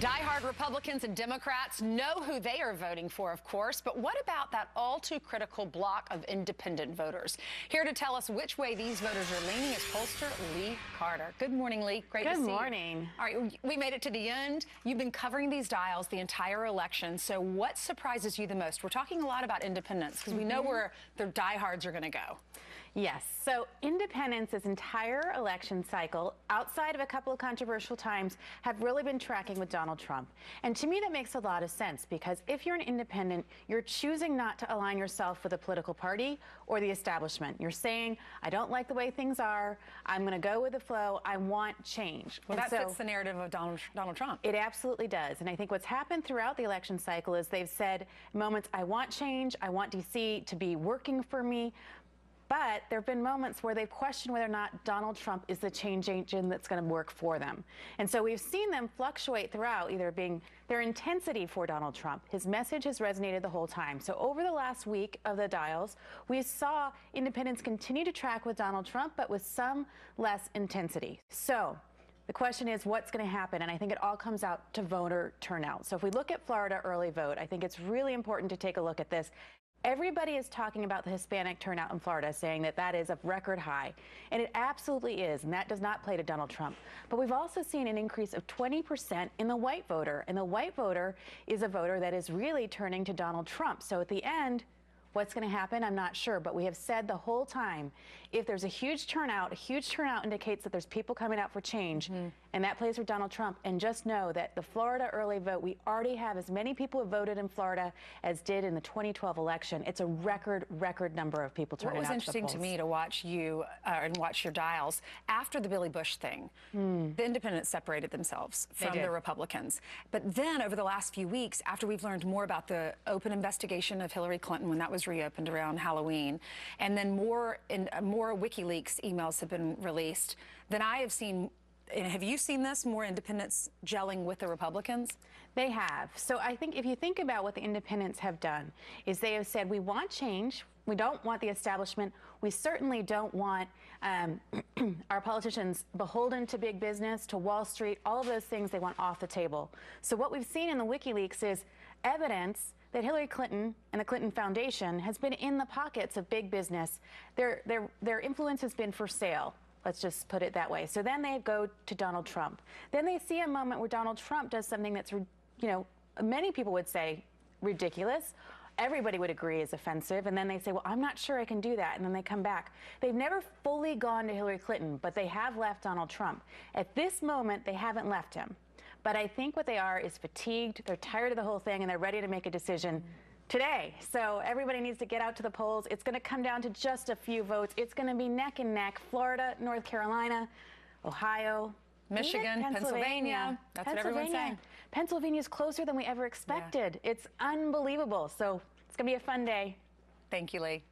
Diehard Republicans and Democrats know who they are voting for, of course, but what about that all-too-critical block of independent voters? Here to tell us which way these voters are leaning is pollster Lee Carter. Good morning, Lee. Great to see you. Good morning. All right, we made it to the end. You've been covering these dials the entire election, so what surprises you the most? We're talking a lot about independents because we know where their diehards are going to go. Yes, so independents this entire election cycle, outside of a couple of controversial times, have really been tracking with Donald Trump. And to me, that makes a lot of sense because if you're an independent, you're choosing not to align yourself with a political party or the establishment. You're saying, I don't like the way things are. I'm going to go with the flow. I want change. Well, that fits the narrative of Donald Trump. It absolutely does. And I think what's happened throughout the election cycle is they've said moments, I want change. I want D.C. to be working for me. But there have been moments where they've questioned whether or not Donald Trump is the change agent that's going to work for them. And so we've seen them fluctuate throughout, either being their intensity for Donald Trump. His message has resonated the whole time. So over the last week of the dials, we saw independents continue to track with Donald Trump, but with some less intensity. So the question is, what's going to happen? And I think it all comes out to voter turnout. So if we look at Florida early vote, I think it's really important to take a look at this. Everybody is talking about the Hispanic turnout in Florida, saying that that is a record high. And it absolutely is, and that does not play to Donald Trump. But we've also seen an increase of 20% in the white voter. And the white voter is a voter that is really turning to Donald Trump. So at the end, what's going to happen? I'm not sure. But we have said the whole time, if there's a huge turnout indicates that there's people coming out for change. And that plays for Donald Trump. And just know that the Florida early vote, we already have as many people who voted in Florida as did in the 2012 election. It's a record number of people turning out to the polls. What was interesting to me to watch you and watch your dials, after the Billy Bush thing, the independents separated themselves from the Republicans. But then over the last few weeks, after we've learned more about the open investigation of Hillary Clinton when that was reopened around Halloween, and then more WikiLeaks emails have been released than I have seen. And have you seen this, more independents gelling with the Republicans? They have. So I think if you think about what the independents have done, is they have said, we want change. We don't want the establishment. We certainly don't want our politicians beholden to big business, to Wall Street, all of those things they want off the table. So what we've seen in the WikiLeaks is evidence that Hillary Clinton and the Clinton Foundation has been in the pockets of big business. Their influence has been for sale. Let's just put it that way. So then they go to Donald Trump. Then they see a moment where Donald Trump does something that's, many people would say ridiculous. Everybody would agree is offensive. And then they say, well, I'm not sure I can do that. And then they come back. They've never fully gone to Hillary Clinton, but they have left Donald Trump. At this moment, they haven't left him. But I think what they are is fatigued. They're tired of the whole thing, and they're ready to make a decision today. So everybody needs to get out to the polls. It's going to come down to just a few votes. It's going to be neck and neck. Florida, North Carolina, Ohio, Michigan, Pennsylvania. That's what everyone's saying. Pennsylvania is closer than we ever expected. Yeah. It's unbelievable. So it's going to be a fun day. Thank you, Lee.